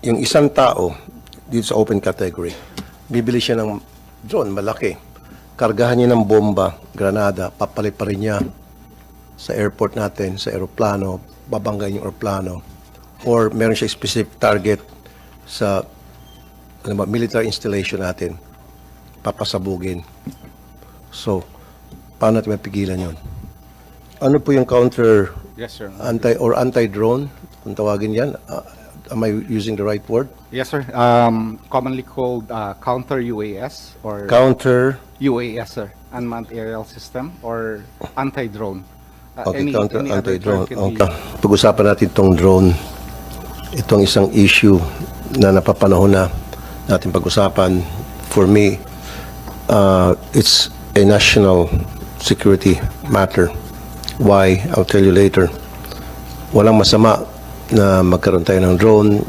yung isang tao dito sa open category, bibili siya ng drone, malaki. Kargahan niya ng bomba, granada, papalit pa rin niya sa airport natin, sa aeroplano, babanggain yung aeroplano. Or meron siya specific target sa military installation natin, papasabugin. So, paano natin mapigilan yun? Ano po yung counter, Yes, sir. anti-drone, kung tawagin yan? Am I using the right word? Yes, sir. Commonly called counter UAS or Counter, UAS, sir. Unmanned Aerial System or anti-drone. okay, counter any other anti-drone. term can be- Okay. Pag-usapan natin itong drone. Itong isang issue na napapanahon na natin pag-usapan. For me, it's a national security matter. Why? I'll tell you later. Walang masama na magkaroon tayo ng drone.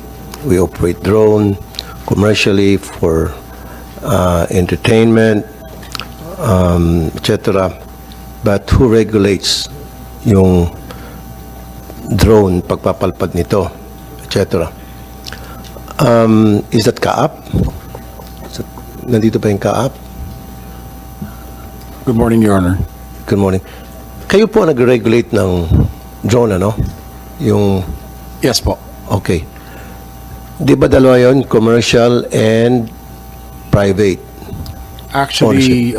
We operate drone commercially for entertainment, etc. But who regulates yung drone, pagpapalpad nito, etc. Is that CAAP? Nandito ba yung CAAP? Good morning, Your Honor. Good morning. Kayo po nag-regulate ng drone, ano? Yung, Yes po. okay. Di ba dalawa yun? Commercial and private? Actually,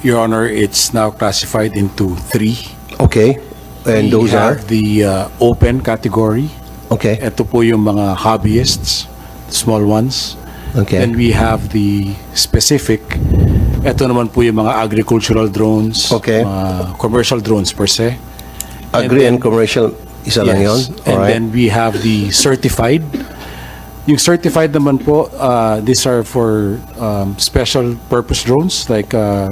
Your Honor, it's now classified into three. Okay. And We those are? have the open category. Okay. Ito po yung mga hobbyists, small ones. Okay. Then we have the specific. Ito naman po yung mga agricultural drones. Okay. Commercial drones per se. Agri and commercial, isa lang yun? Yes. And Alright. then we have the certified. Yung certified naman po, these are for special purpose drones like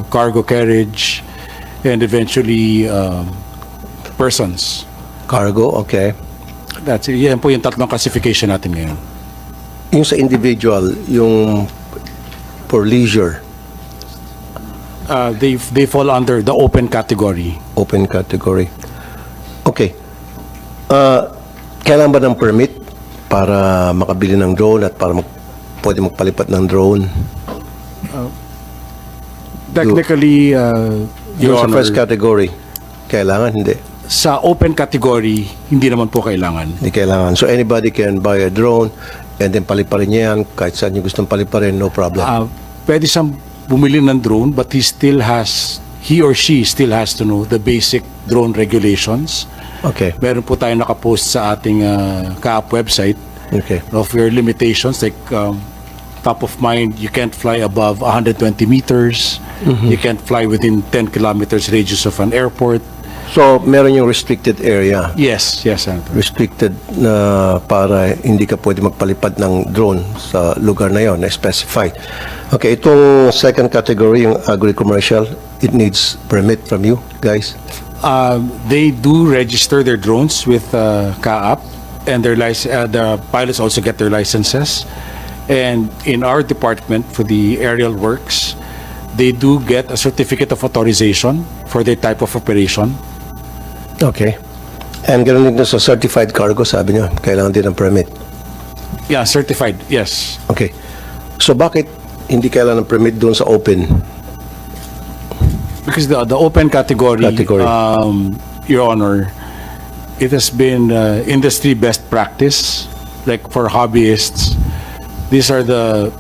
cargo carriage and eventually persons. Cargo, okay. That's it. Yan po yung tatlong classification natin ngayon. Yung sa individual, yung for leisure, They fall under the open category. open category. Okay. Kailangan ba ng permit para makabili ng drone at para pwede magpalipat ng drone? Technically, Yung Your sa Honor, first category, kailangan? Hindi. sa open category, hindi naman po kailangan. Hindi kailangan. So anybody can buy a drone and then paliparin niya yan. Kahit saan yung gustong paliparin, no problem. Pwede siyang bumili ng drone but he or she still has to know the basic drone regulations. Okay. Meron po tayo nakapost sa ating CAAP website Okay. of your limitations like top of mind, you can't fly above 120 meters. You can't fly within 10 kilometers radius of an airport. So meron yung restricted area. Yes, Senator. Restricted na para hindi ka pwede magpalipad ng drone sa lugar na yon na specified. Okay, itong second category, yung agri-commercial, it needs permit from you guys. They do register their drones with CAAP, and the pilots also get their licenses. And in our department for the aerial works, they do get a certificate of authorization for their type of operation. Okay. And ganoon din sa certified cargo, sabi nyo, kailangan din ng permit. Yeah, certified, yes. Okay. So bakit hindi kailangan ng permit doon sa open? Because the open category, Your Honor, it has been industry best practice. Like for hobbyists, these are the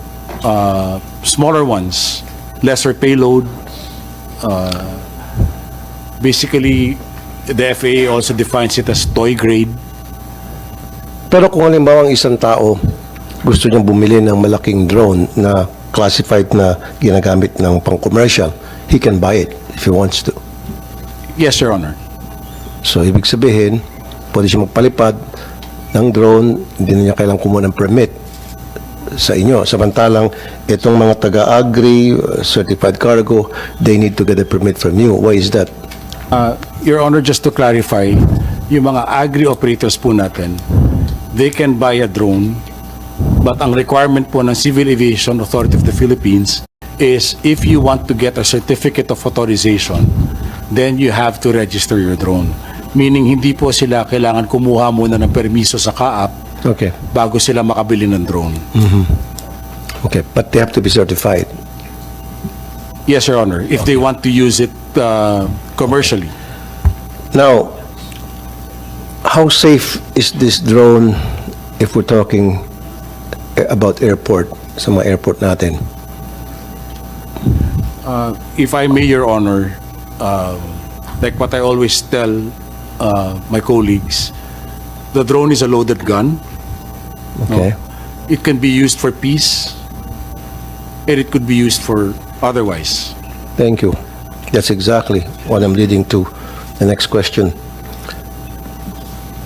smaller ones, lesser payload. Basically, the FAA also defines it as toy grade. Pero kung halimbawa ang isang tao gusto niyang bumili ng malaking drone na classified na ginagamit ng pang-commercial, he can buy it if he wants to. Yes, Your Honor. So, ibig sabihin, pwede siya magpalipad ng drone, hindi na niya kailangang kumuha ng permit sa inyo. Samantalang, itong mga taga-agri, certified cargo, they need to get a permit from you. Why is that? Your Honor, just to clarify, yung mga agri-operators po natin, they can buy a drone, but ang requirement po ng Civil Aviation Authority of the Philippines is if you want to get a certificate of authorization, then you have to register your drone. Meaning, hindi po sila kailangan kumuha muna ng permiso sa CAAP Okay. bago sila makabili ng drone. Okay. But they have to be certified. Yes, Your Honor, if they want to use it commercially. Now, how safe is this drone if we're talking about airport, sa mga airport natin? If I may, Your Honor, like what I always tell my colleagues, the drone is a loaded gun. Okay. It can be used for peace, and it could be used for otherwise. Thank you. That's exactly what I'm leading to the next question.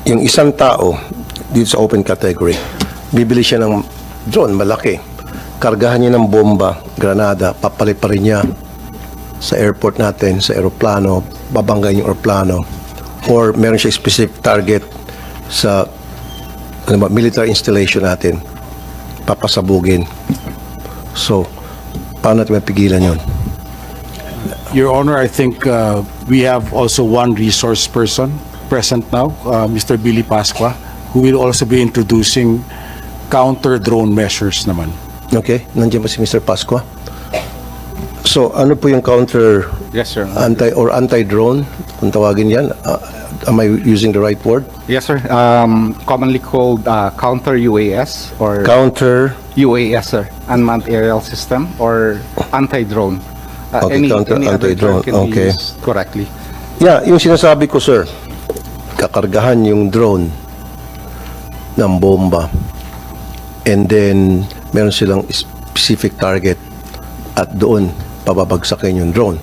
Yung isang tao dito sa open category, bibili siya ng drone, malaki. Kargahan niya ng bomba, granada, papaliparin niya sa airport natin, sa aeroplano, babanggain yung aeroplano, or meron siya specific target sa military installation natin, papasabugin. So, paano natin mapigilan yun? Your Honor, I think we have also one resource person present now, Mr. Billy Pasqua, who will also be introducing counter-drone measures naman. Okay, nandiyan ba si Mr. Pasqua? So, ano po yung counter Yes, sir. anti-drone, kung tawagin yan? Am I using the right word? Yes, sir. Commonly called counter UAS or Counter, UAS, sir. Unmanned aerial system or anti-drone. Okay, counter other anti-drone. term can Okay. be used correctly. yeah, yung sinasabi ko, sir, kakargahan yung drone ng bomba, and then meron silang specific target at doon pababagsakin yung drone.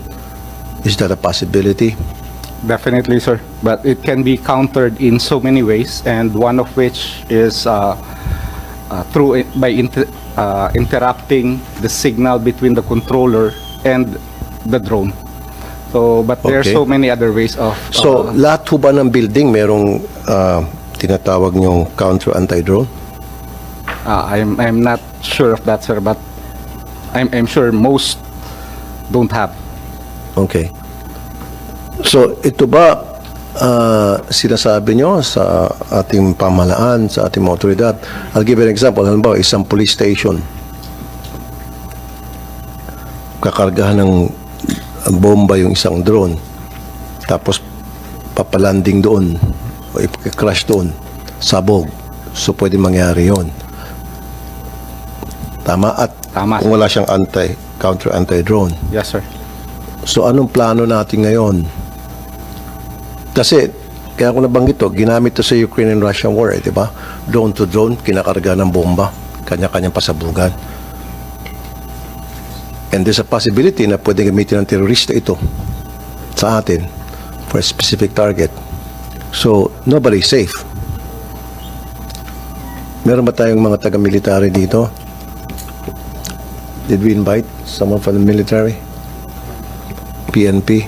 Is that a possibility? Definitely, sir. But it can be countered in so many ways, and one of which is interrupting the signal between the controller and the drone. So, but there are Okay. so many other ways of. So, lahat ho ba ng building merong tinatawag niyong counter anti-drone? I'm not sure of that, sir, but I'm sure most don't have. Okay. So, ito ba sinasabi nyo sa ating pamahalaan, sa ating mga otoridad? I'll give you an example. Halimbawa, isang police station. Kakargahan ng bomba yung isang drone. Tapos, papalanding doon o ipag-crash doon. Sabog. So, pwede mangyari yon. Tama? At Tama. kung wala siyang counter anti-drone. Yes, sir. So, anong plano natin ngayon? Kasi, kaya ako nabanggit to, ginamit to sa Ukraine and Russian war, di ba? Drone to drone, kinakarga ng bomba, kanya-kanyang pasabugan. And there's a possibility na pwede gamitin ng terorista ito sa atin for a specific target. So, nobody's safe. Meron ba tayong mga taga-military dito? Did we invite someone from the military? PNP?